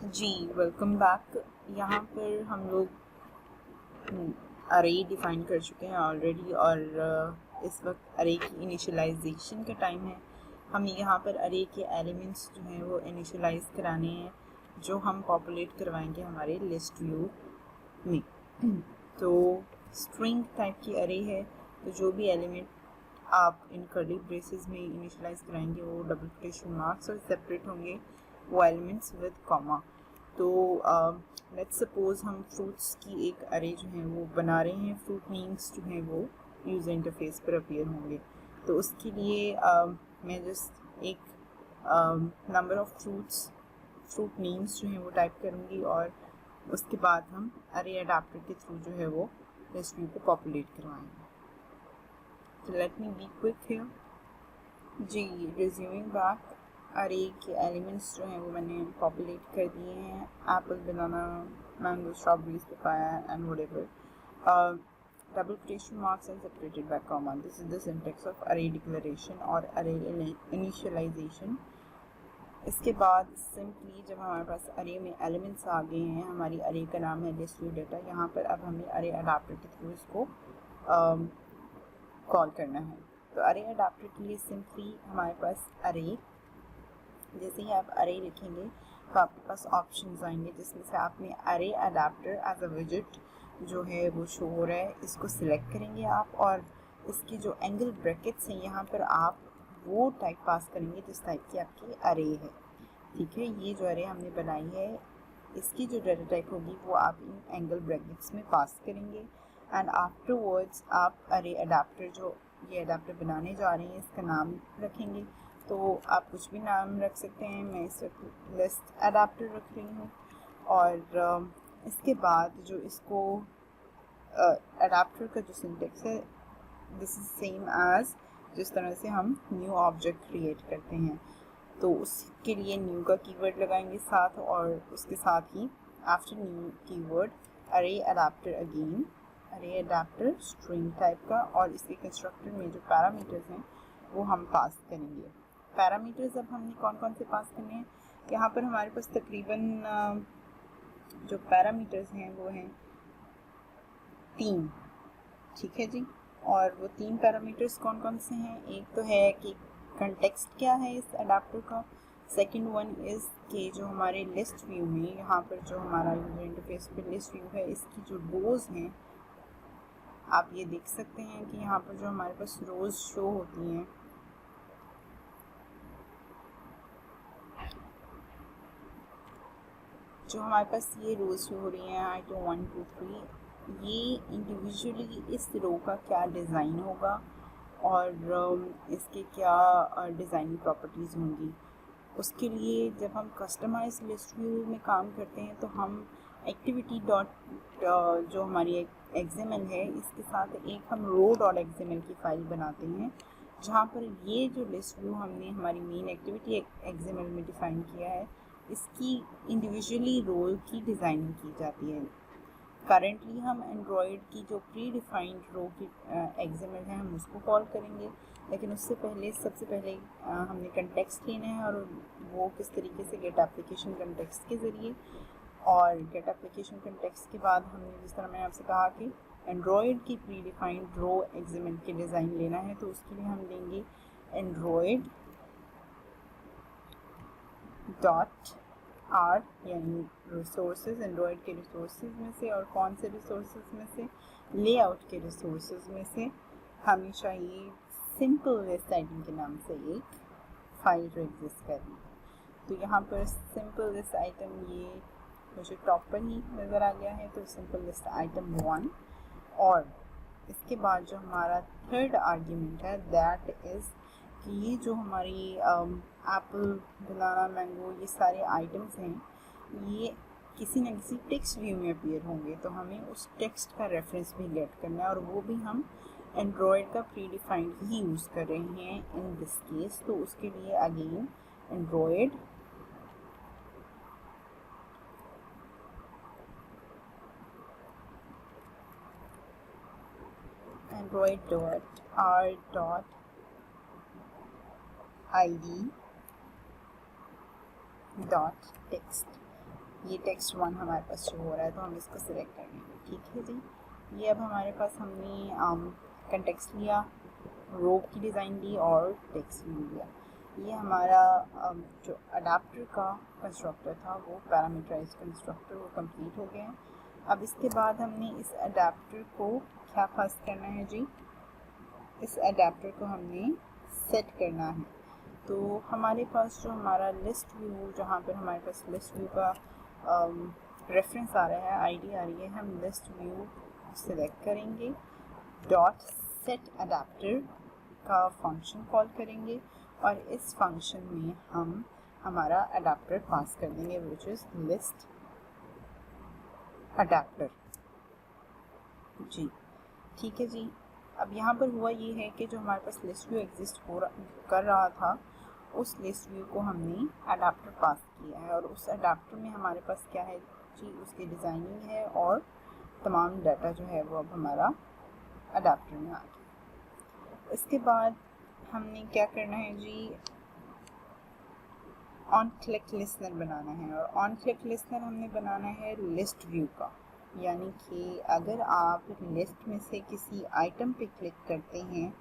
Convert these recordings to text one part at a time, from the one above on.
जी, welcome back. यहाँ पर हम लोग अरे डिफ़ाइन कर चुके हैं ऑलरेडी और इस वक्त अरे की इनिशियलाइजेशन का टाइम है। हमें यहाँ पर अरे के एलिमेंट्स जो हैं वो इनिशियलाइज कराने हैं, जो हम पॉपुलेट करवाएंगे हमारे लिस्ट व्यू में। तो स्ट्रिंग टाइप की अरे है, तो जो भी एलिमेंट आप इन कर्ली ब्रेसेस में इनिशियलाइज कराएंगे वो डबल कोटेशन मार्क्स और सेपरेट होंगे वो एलिमेंट्स विद कॉमा। तो लेट्स सपोज हम फ्रूट्स की एक अरे जो है वो बना रहे हैं, फ्रूट नेम्स जो हैं वो यूज़र इंटरफेस पर अपीयर होंगे। तो उसके लिए मैं जस्ट एक नंबर ऑफ फ्रूट नेम्स जो हैं वो टाइप करूँगी और उसके बाद हम अरे अडाप्टर के थ्रू जो है वो लिस्ट व्यू को पॉपुलेट करवाएंगे। तो let me be quick here. जी, रिज्यूमिंग बैक, अरे के एलिमेंट्स जो हैं वो मैंने पॉपुलेट कर दिए हैं, Apple, banana, mango, strawberries, papaya and whatever, double quotation marks and separated by comma. This is the syntax of अरे डिक्लेरेशन और अरे इनिशियलाइजेशन। इसके बाद सिंपली जब हमारे पास अरे में एलिमेंट्स आ गए हैं, हमारी अरे का नाम है लिस्ट व्यू डाटा, यहाँ पर अब हमें अरे अडाप्टर के थ्रू इसको कॉल करना है। तो अरे अडाप्टर के लिए सिंपली हमारे पास अरे, जैसे ही आप अरे लिखेंगे तो आपके पास ऑप्शंस आएंगे जिसमें से आपने अरे अडाप्टर एज अ विजिट जो है वो शो हो रहा है, इसको सिलेक्ट करेंगे आप और इसकी जो एंगल ब्रैकेट्स हैं यहाँ पर आप वो टाइप पास करेंगे जिस टाइप की आपकी अरे है। ठीक है, ये जो अरे हमने बनाई है इसकी जो डाटा टाइप होगी वो आप इन एंगल ब्रैकेट्स में पास करेंगे एंड आफ्टरवर्ड्स आप अरे अडाप्टर जो ये अडाप्टर बनाने जा रहे हैं इसका नाम रखेंगे। तो आप कुछ भी नाम रख सकते हैं, मैं इस वक्त लिस्ट अडाप्टर रख रही हूँ। और इसके बाद जो इसको अडाप्टर का जो सिंटेक्स है दिस इज सेम एज जिस तरह से हम न्यू ऑब्जेक्ट क्रिएट करते हैं। तो उसके लिए न्यू का कीवर्ड लगाएंगे साथ और उसके साथ ही आफ्टर न्यू कीवर्ड अरे अडाप्टर अगेन, अरे अडाप्टर स्ट्रिंग टाइप का, और इसके कंस्ट्रक्टर में जो पैरामीटर्स हैं वो हम पास करेंगे। पैरामीटर्स अब हमने कौन कौन से पास करने हैं, यहाँ पर हमारे पास तकरीबन जो पैरामीटर्स हैं वो हैं 3। ठीक है जी, और वो 3 पैरामीटर्स कौन कौन से हैं, एक तो है कि कंटेक्स्ट क्या है इस अडाप्टर का, सेकंड वन इज़ कि जो हमारे लिस्ट व्यू में यहाँ पर जो हमारा यूजर इंटरफेस पे लिस्ट व्यू है इसकी जो रोज़ हैं आप ये देख सकते हैं कि यहाँ पर जो हमारे पास रोज़ शो होती हैं जो हमारे पास ये रोज़ शो हो रही हैं आइटम 1 2 3, ये इंडिविजुअली इस रो का क्या डिज़ाइन होगा और इसके क्या डिज़ाइनिंग प्रॉपर्टीज़ होंगी। उसके लिए जब हम कस्टमाइज लिस्ट व्यू में काम करते हैं तो हम एक्टिविटी डॉट जो हमारी एक्सएमएल है इसके साथ एक हम रो डॉट एक्सएमएल की फ़ाइल बनाते हैं जहाँ पर ये जो लिस्ट व्यू हमने हमारी मेन एक्टिविटी एक्सएमएल में डिफ़ाइन किया है इसकी इंडिविजुअली रोल की डिज़ाइनिंग की जाती है। करेंटली हम एंड्रॉयड की जो प्री डिफाइंड रो की एक्सएमएल है हम उसको कॉल करेंगे, लेकिन उससे पहले सबसे पहले हमने कंटेक्स्ट लेना है और वो किस तरीके से गेट एप्लीकेशन कंटेक्स्ट के ज़रिए, और गेट एप्लीकेशन कंटेक्स्ट के बाद हमने जिस तरह मैंने आपसे कहा कि एंड्रॉयड की प्री डिफाइंड रो एक्सएमएल के डिज़ाइन लेना है तो उसके लिए हम लेंगे एंड्रॉयड डॉट आर यानी रिसोर्सेज, एंड्रॉयड के रिसोर्सेज में से, और कौन से रिसोर्सेज में से, लेआउट के रिसोर्सेज में से हमेशा ये सिंपल लिस्ट आइटम के नाम से एक फाइल जो एग्जिस्ट कर रही है। तो यहाँ पर सिंपल लिस्ट आइटम ये मुझे टॉप पर ही नज़र आ गया है, तो सिंपल लिस्ट आइटम 1, और इसके बाद जो हमारा थर्ड आर्ग्यूमेंट है दैट इज़ कि ये जो हमारी एप्पल, बनाना, मैंगो ये सारे आइटम्स हैं ये किसी न किसी टेक्स्ट व्यू में अपीयर होंगे, तो हमें उस टेक्स्ट का रेफरेंस भी गेट करना है और वो भी हम एंड्रॉयड का प्री डिफाइंड ही यूज़ कर रहे हैं इन दिस केस। तो उसके लिए again Android dot R dot id dot text, ये टेक्स्ट 1 हमारे पास शो हो रहा है, तो हम इसको सिलेक्ट कर लेंगे। ठीक है जी, ये अब हमारे पास हमने कंटेक्स्ट लिया, रो की डिज़ाइन ली और टेक्स्ट भी लिया। ये हमारा जो अडाप्टर का कंस्ट्रक्टर था वो पैरामीटराइज्ड कंस्ट्रक्टर वो कंप्लीट हो गया है। अब इसके बाद हमने इस अडाप्टर को क्या पास करना है जी, इस अडाप्टर को हमने सेट करना है। तो हमारे पास जो हमारा लिस्ट व्यू, जहाँ पर हमारे पास लिस्ट व्यू का रेफरेंस आ रहा है, आईडी आ रही है, हम लिस्ट व्यू सेलेक्ट करेंगे, डॉट सेट अडाप्टर का फंक्शन कॉल करेंगे और इस फंक्शन में हम हमारा अडाप्टर पास कर देंगे विच इज़ लिस्ट अडाप्टर जी। ठीक है जी, अब यहाँ पर हुआ ये है कि जो हमारे पास लिस्ट व्यू एग्जिस्ट कर रहा था, उस लिस्ट व्यू को हमने अडाप्टर पास किया है और उस अडाप्टर में हमारे पास क्या है जी, उसकी डिज़ाइनिंग है और तमाम डाटा जो है वो अब हमारा अडाप्टर में आ गया। इसके बाद हमने क्या करना है जी, ऑन क्लिक लिस्नर बनाना है और ऑन क्लिक लिस्नर हमने बनाना है लिस्ट व्यू का, यानी कि अगर आप लिस्ट में से किसी आइटम पे क्लिक करते हैं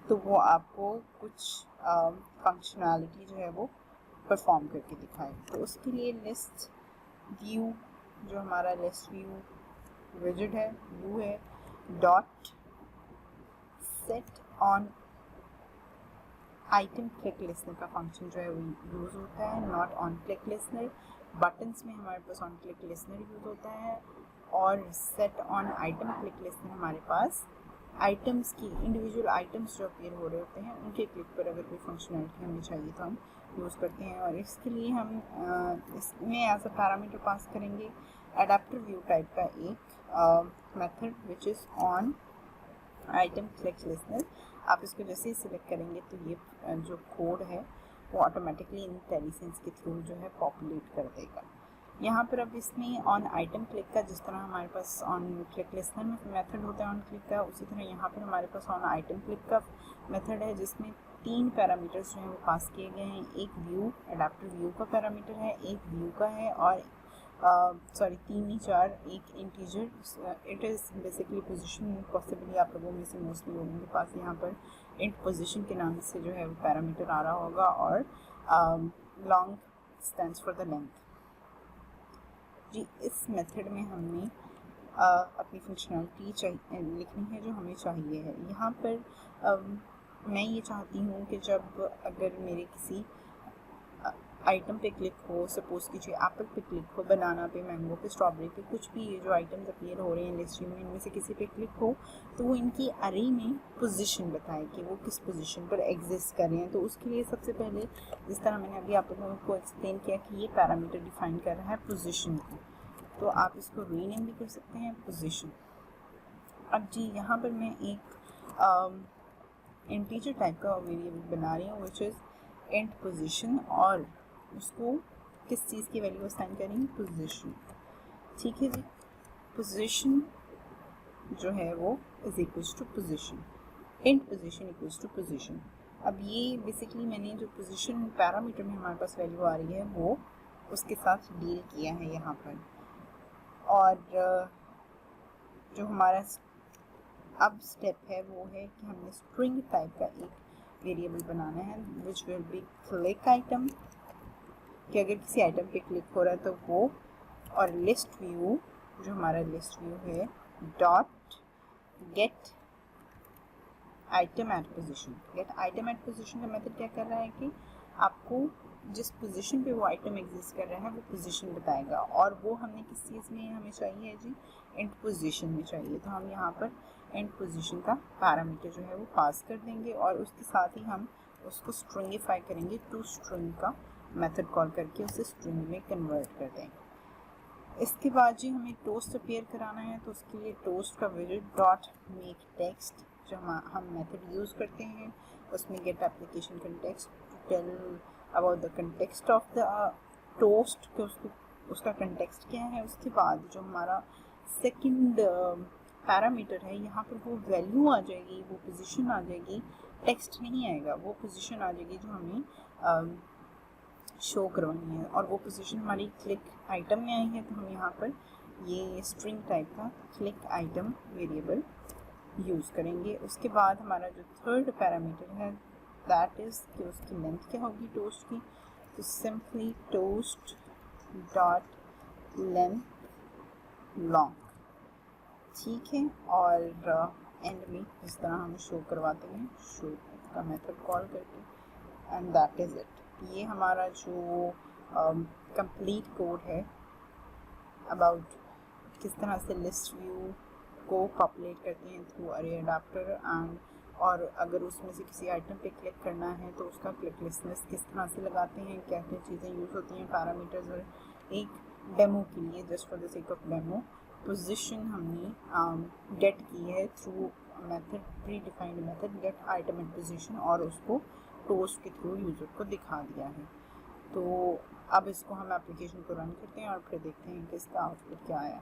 तो वो आपको कुछ फंक्शनैलिटी जो है वो परफॉर्म करके दिखाए। तो उसके लिए लिस्ट व्यू, जो हमारा लिस्ट व्यू विजेट है, व्यू है, dot set on item click listener का फंक्शन जो है वो यूज़ होता है, not on click listener. Buttons में हमारे pass on click listener use होता है और set on item click listener हमारे पास आइटम्स की, इंडिविजुअल आइटम्स जो अपीयर हो रहे होते हैं उनके क्लिक पर अगर कोई फंक्शनैलिटी हमें चाहिए तो हम यूज़ करते हैं। और इसके लिए हम इसमें एज अ पैरामीटर पास करेंगे अडाप्टर व्यू टाइप का एक method which is on item click listener. आप इसको जैसे ही सिलेक्ट करेंगे तो ये जो कोड है वो ऑटोमेटिकली इंटेलिजेंस के थ्रू जो है पॉपुलेट कर देगा। यहाँ पर अब इसमें ऑन आइटम क्लिक का, जिस तरह हमारे पास ऑन क्लिक लिस्नर में मेथड होता है ऑन क्लिक का, उसी तरह यहाँ पर हमारे पास ऑन आइटम क्लिक का मेथड है जिसमें 3 पैरामीटर्स जो हैं वो पास किए गए हैं। एक व्यू, अडाप्टर व्यू का पैरामीटर है, एक व्यू का है और 3 नहीं 4, एक integer. It is basically position. Possibly आप लोगों में से मोस्टली लोगों के पास यहाँ पर इंट पोजीशन के नाम से जो है वो पैरामीटर आ रहा होगा और long stands for the length जी। इस मेथड में हमने अपनी फंक्शनैलिटी लिखनी है जो हमें चाहिए है। यहाँ पर मैं ये चाहती हूँ कि जब अगर मेरे किसी आइटम पे क्लिक हो, सपोज़ कीजिए एप्पल पे क्लिक हो, बनाना पे, मैंगो पे, स्ट्रॉबेरी पे, कुछ भी ये जो आइटम्स अपीयर हो रहे हैं लिस्ट में, इनमें से किसी पे क्लिक हो तो वो इनकी अरे में पोजीशन बताए कि वो किस पोजीशन पर एग्जिस्ट कर रहे हैं। तो उसके लिए सबसे पहले, जिस तरह मैंने अभी आप लोगों को एक्सप्लेन किया कि ये पैरामीटर डिफाइन कर रहा है पोजीशन को, तो आप इसको रीनेम भी कर सकते हैं पोजीशन। अब जी यहाँ पर मैं एक इंटीजर टाइप का वेरिएबल बना रही हूँ विच इज़ इंट पोजीशन और उसको किस चीज़ की वैल्यू असाइन करेंगे, पोजीशन। ठीक है जी, पोजीशन जो है वो is equals to position, int position equals to position. अब ये बेसिकली मैंने जो पोजीशन पैरामीटर में हमारे पास वैल्यू आ रही है वो उसके साथ डील किया है यहाँ पर। और जो हमारा अब स्टेप है वो है कि हमने स्ट्रिंग टाइप का एक वेरिएबल बनाना है which will be click item, कि अगर किसी आइटम पे क्लिक हो रहा है तो वो, और लिस्ट व्यू, जो हमारा लिस्ट व्यू है, dot get item at position. Get item at position का मेथड क्या कर रहा है कि आपको जिस पोजीशन पे वो आइटम एग्जिस्ट कर रहा है वो पोजीशन बताएगा, और वो हमने किस चीज़ में हमें चाहिए जी, इंट पोजीशन में चाहिए। तो हम यहाँ पर इंट पोजीशन का पैरामीटर जो है वो पास कर देंगे और उसके साथ ही हम उसको स्ट्रिंगिफाई करेंगे, टू स्ट्रिंग का मेथड कॉल करके उसे स्ट्रिंग में कन्वर्ट कर देंगे। इसके बाद जी हमें टोस्ट अपीयर कराना है, तो उसके लिए टोस्ट का विजेट डॉट मेक टेक्स्ट जो हम मेथड यूज़ करते हैं, उसमें get application context to tell about the context of the toast, कि उसका कंटेक्स्ट क्या है। उसके बाद जो हमारा सेकंड पैरामीटर है, यहाँ पर वो वैल्यू आ जाएगी, वो पोजीशन आ जाएगी, टेक्स्ट नहीं आएगा, वो पोजीशन आ जाएगी जो हमें शो करवानी है और वो पोजीशन हमारी क्लिक आइटम में आई है, तो हम यहाँ पर ये स्ट्रिंग टाइप का क्लिक आइटम वेरिएबल यूज़ करेंगे। उसके बाद हमारा जो थर्ड पैरामीटर है दैट इज़ कि उसकी लेंथ क्या होगी टोस्ट की, तो simply toast dot length long, ठीक है। और एंड में इस तरह हम शो करवाते हैं शो का मेथड कॉल करके, एंड दैट इज़ इट। ये हमारा जो कंप्लीट कोड है अबाउट किस तरह से लिस्ट व्यू को पॉपुलेट करते हैं थ्रू अरे अडाप्टर एंड, और अगर उसमें से किसी आइटम पे क्लिक करना है तो उसका क्लिक लिस्टनेस किस तरह से लगाते हैं, क्या क्या चीज़ें यूज़ होती हैं पैरामीटर्स। और एक डेमो के लिए just for the sake of demo position हमने गेट की है through method pre defined method gate item and position, और उसको टोस्ट के थ्रू यूज़र को दिखा दिया है। तो अब इसको हम एप्लीकेशन को रन करते हैं और फिर देखते हैं कि इसका आउटपुट क्या आया।